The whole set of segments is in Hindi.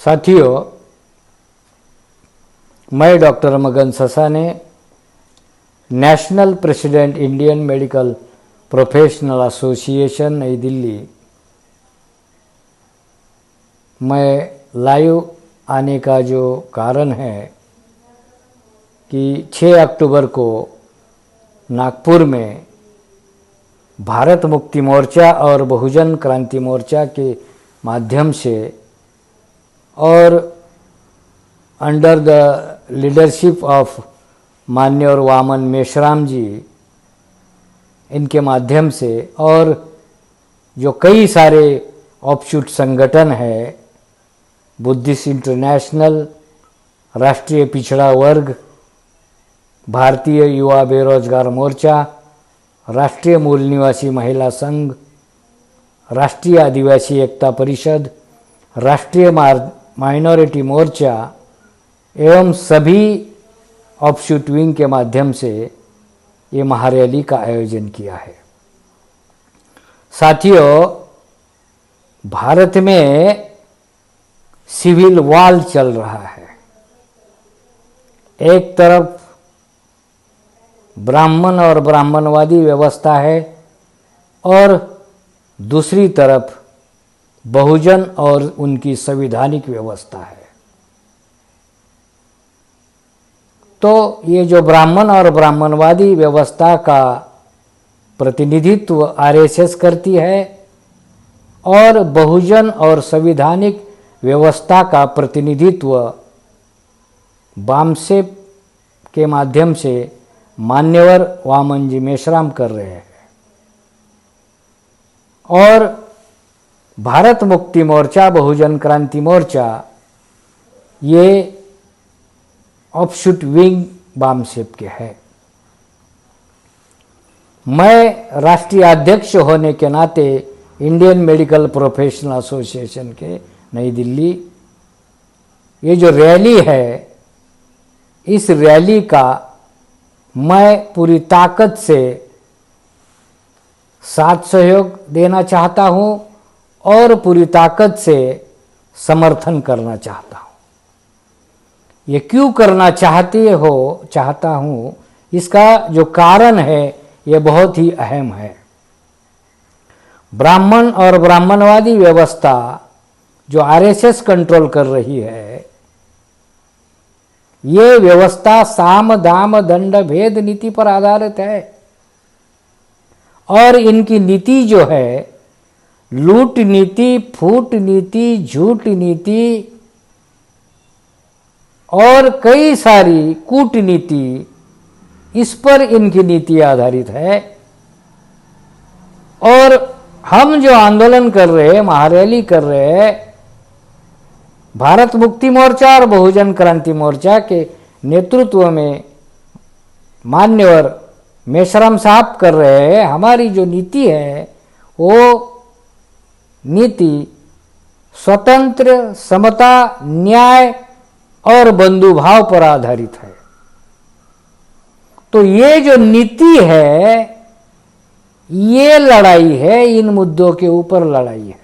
साथियों, मैं डॉक्टर मगन Sasane, national president Indian medical professional association नई दिल्ली, मैं लाइव आने का जो कारण है कि 6 अक्टूबर को नागपुर में भारत मुक्ति मोर्चा और बहुजन क्रांति मोर्चा के माध्यम से और अंडर द लीडरशिप ऑफ माननीय वामन मेश्राम जी, इनके माध्यम से और जो कई सारे ऑफशूट संगठन है, बुद्धिस्ट इंटरनेशनल, राष्ट्रीय पिछड़ा वर्ग, भारतीय युवा बेरोजगार मोर्चा, राष्ट्रीय मूल निवासी महिला संघ, राष्ट्रीय आदिवासी एकता परिषद, राष्ट्रीय माइनॉरिटी मोर्चा एवं सभी ऑफशूट विंग के माध्यम से ये महारैली का आयोजन किया है। साथियों, भारत में सिविल वॉर चल रहा है। एक तरफ ब्राह्मण और ब्राह्मणवादी व्यवस्था है और दूसरी तरफ बहुजन और उनकी संवैधानिक व्यवस्था है। तो ये जो ब्राह्मण और ब्राह्मणवादी व्यवस्था का प्रतिनिधित्व आरएसएस करती है और बहुजन और संवैधानिक व्यवस्था का प्रतिनिधित्व बामसेप के माध्यम से मान्यवर वामन जी मेश्राम कर रहे हैं। और भारत मुक्ति मोर्चा, बहुजन क्रांति मोर्चा, ये ऑफशूट विंग बामसेप के है। मैं राष्ट्रीय अध्यक्ष होने के नाते इंडियन मेडिकल प्रोफेशनल एसोसिएशन के नई दिल्ली, ये जो रैली है, इस रैली का मैं पूरी ताकत से साथ सहयोग देना चाहता हूँ और पूरी ताकत से समर्थन करना चाहता हूँ। ये क्यों करना चाहता हूँ, इसका जो कारण है ये बहुत ही अहम है। ब्राह्मण और ब्राह्मणवादी व्यवस्था जो आरएसएस कंट्रोल कर रही है, ये व्यवस्था साम दाम दंड भेद नीति पर आधारित है और इनकी नीति जो है लूट नीति, फूट नीति, झूठ नीति और कई सारी कूटनीति, इस पर इनकी नीति आधारित है। और हम जो आंदोलन कर रहे हैं, महारैली कर रहे हैं, भारत मुक्ति मोर्चा और बहुजन क्रांति मोर्चा के नेतृत्व में मान्यवर मेश्राम साहब कर रहे हैं। हमारी जो नीति है वो नीति स्वतंत्र, समता, न्याय और बंधुभाव पर आधारित है। तो ये जो नीति है, ये लड़ाई है, इन मुद्दों के ऊपर लड़ाई है।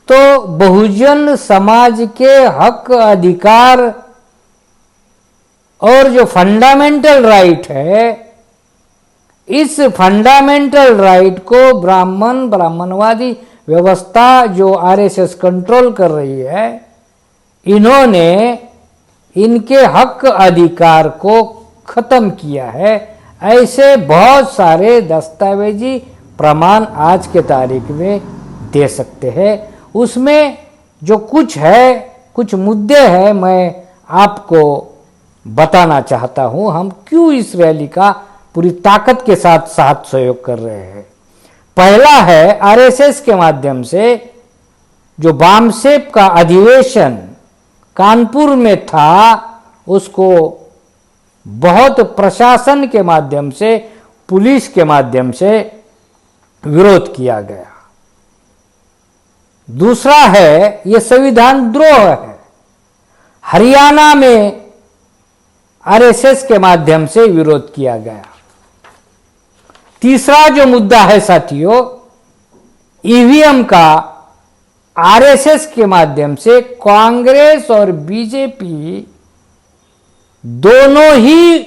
तो बहुजन समाज के हक, अधिकार और जो फंडामेंटल राइट है, इस फंडामेंटल राइट को ब्राह्मणवादी व्यवस्था जो आरएसएस कंट्रोल कर रही है, इन्होंने इनके हक अधिकार को खत्म किया है। ऐसे बहुत सारे दस्तावेजी प्रमाण आज के तारीख में दे सकते हैं। उसमें जो कुछ है, कुछ मुद्दे हैं, मैं आपको बताना चाहता हूं। हम क्यों इस रैली का पूरी ताकत के साथ सहयोग कर रहे हैं। पहला है, आरएसएस के माध्यम से जो बामसेप का अधिवेशन कानपुर में था, उसको बहुत प्रशासन के माध्यम से, पुलिस के माध्यम से विरोध किया गया। दूसरा है, ये संविधान द्रोह है। हरियाणा में आरएसएस के माध्यम से विरोध किया गया। तीसरा जो मुद्दा है साथियों, ईवीएम का आरएसएस के माध्यम से कांग्रेस और बीजेपी दोनों ही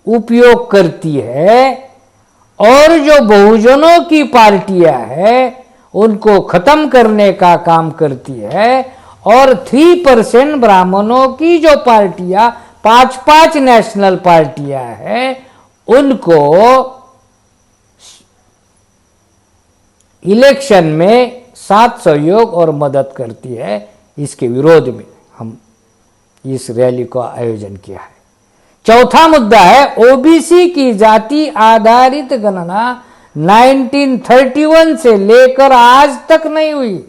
उपयोग करती है, और जो बहुजनों की पार्टियां हैं उनको खत्म करने का काम करती है, और 3% ब्राह्मणों की जो पार्टियां 5-5 नेशनल पार्टियां हैं उनको इलेक्शन में साथ सहयोग और मदद करती है। इसके विरोध में हम इस रैली का आयोजन किया है। चौथा मुद्दा है ओबीसी की जाति आधारित गणना 1931 से लेकर आज तक नहीं हुई,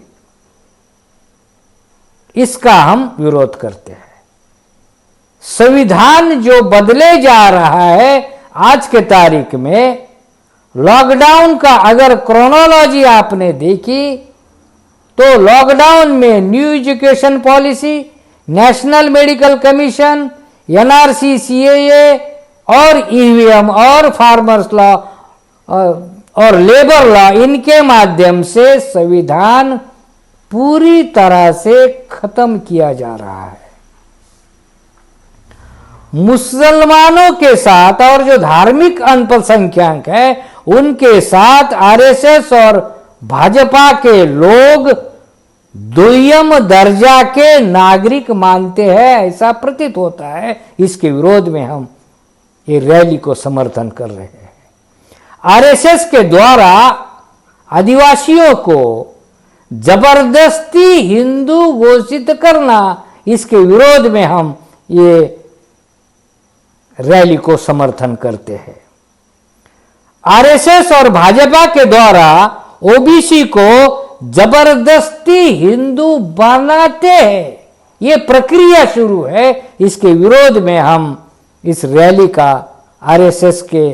इसका हम विरोध करते हैं। संविधान जो बदले जा रहा है आज के तारीख में, लॉकडाउन का अगर क्रोनोलॉजी आपने देखी तो लॉकडाउन में new education policy, national medical commission, NRC, CAA और ईवीएम और फार्मर्स लॉ और लेबर लॉ, इनके माध्यम से संविधान पूरी तरह से खत्म किया जा रहा है। मुसलमानों के साथ और जो धार्मिक अल्पसंख्यक है उनके साथ आरएसएस और भाजपा के लोग द्वितीय दर्जा के नागरिक मानते हैं, ऐसा प्रतीत होता है। इसके विरोध में हम ये रैली को समर्थन कर रहे हैं। आरएसएस के द्वारा आदिवासियों को जबरदस्ती हिंदू घोषित करना, इसके विरोध में हम ये रैली को समर्थन करते हैं। आरएसएस और भाजपा के द्वारा ओबीसी को जबरदस्ती हिंदू बनाते हैं, ये प्रक्रिया शुरू है। इसके विरोध में हम इस रैली का आरएसएस के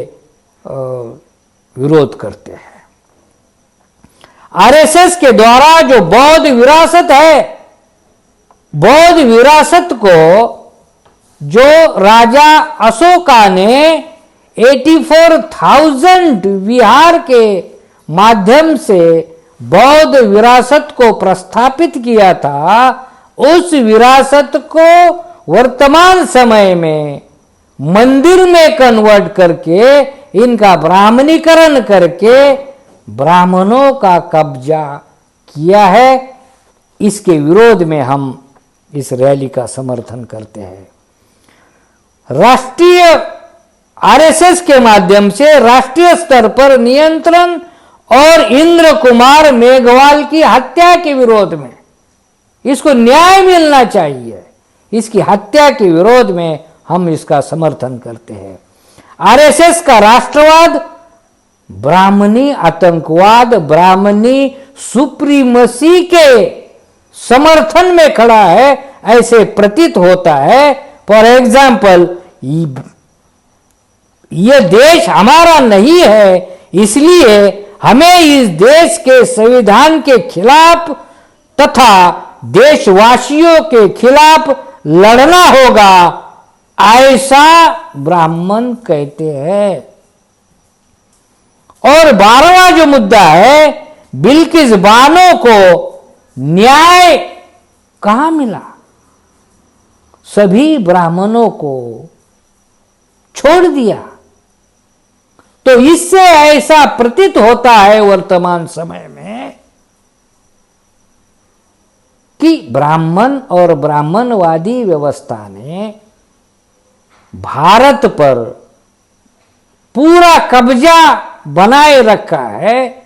विरोध करते हैं। आरएसएस के द्वारा जो बौद्ध विरासत है, बौद्ध विरासत को जो राजा अशोका ने 84,000 विहार के माध्यम से बौद्ध विरासत को प्रस्थापित किया था, उस विरासत को वर्तमान समय में मंदिर में कन्वर्ट करके, इनका ब्राह्मणीकरण करके ब्राह्मणों का कब्जा किया है। इसके विरोध में हम इस रैली का समर्थन करते हैं। राष्ट्रीय आरएसएस के माध्यम से राष्ट्रीय स्तर पर नियंत्रण और इंद्र कुमार मेघवाल की हत्या के विरोध में, इसको न्याय मिलना चाहिए, इसकी हत्या के विरोध में हम इसका समर्थन करते हैं। आरएसएस का राष्ट्रवाद ब्राह्मणी आतंकवाद, ब्राह्मणी सुप्रीमसी के समर्थन में खड़ा है, ऐसे प्रतीत होता है। फॉर एग्जाम्पल, यह देश हमारा नहीं है, इसलिए हमें इस देश के संविधान के खिलाफ तथा देशवासियों के खिलाफ लड़ना होगा, ऐसा ब्राह्मण कहते हैं। और 12वां जो मुद्दा है, बिल्किस बानो को न्याय कहां मिला? सभी ब्राह्मणों को छोड़ दिया। तो इससे ऐसा प्रतीत होता है वर्तमान समय में कि ब्राह्मण और ब्राह्मणवादी व्यवस्था ने भारत पर पूरा कब्जा बनाए रखा है,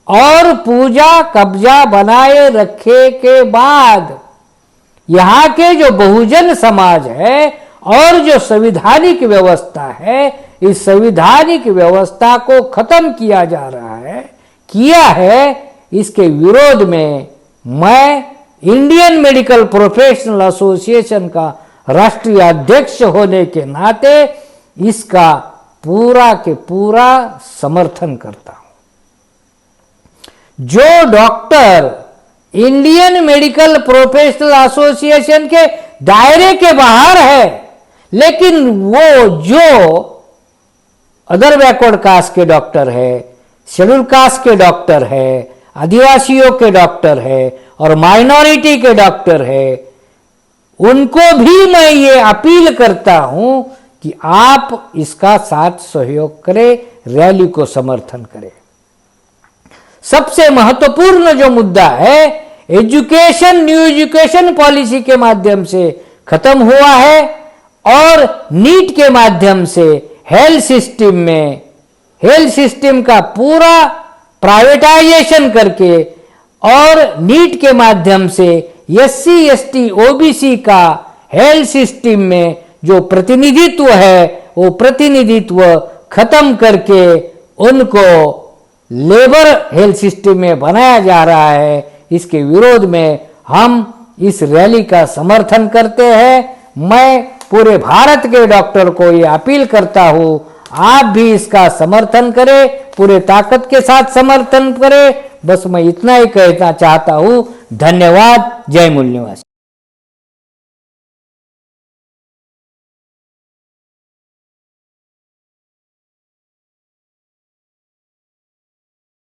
और पूजा कब्जा बनाए रखे के बाद यहाँ के जो बहुजन समाज है और जो संवैधानिक व्यवस्था है, इस संवैधानिक व्यवस्था को खत्म किया जा रहा है, किया है। इसके विरोध में मैं इंडियन मेडिकल प्रोफेशनल एसोसिएशन का राष्ट्रीय अध्यक्ष होने के नाते इसका पूरा के पूरा समर्थन करता हूं। जो doctor Indian medical professional association के दायरे के बाहर है, लेकिन वो जो अदर बैकवर्ड कास्ट के डॉक्टर है, शेड्यूल कास्ट के डॉक्टर है, आदिवासियों के डॉक्टर है, और माइनॉरिटी के डॉक्टर है, उनको भी मैं ये अपील करता हूं कि आप इसका साथ सहयोग करें, रैली को समर्थन करें। सबसे महत्वपूर्ण जो मुद्दा है, एजुकेशन न्यू एजुकेशन पॉलिसी के माध्यम से खत्म हुआ है और नीट के माध्यम से हेल्थ सिस्टम का पूरा प्राइवेटाइजेशन करके और नीट के माध्यम से SC ST OBC का हेल्थ सिस्टम में जो प्रतिनिधित्व है वो प्रतिनिधित्व खत्म करके उनको लेबर हेल्थ सिस्टम में बनाया जा रहा है। इसके विरोध में हम इस रैली का समर्थन करते हैं। मैं पूरे भारत के डॉक्टर को ये अपील करता हूं, आप भी इसका समर्थन करें, पूरे ताकत के साथ समर्थन करें। बस मैं इतना ही कहना चाहता हूं। धन्यवाद। जय मूल निवासी।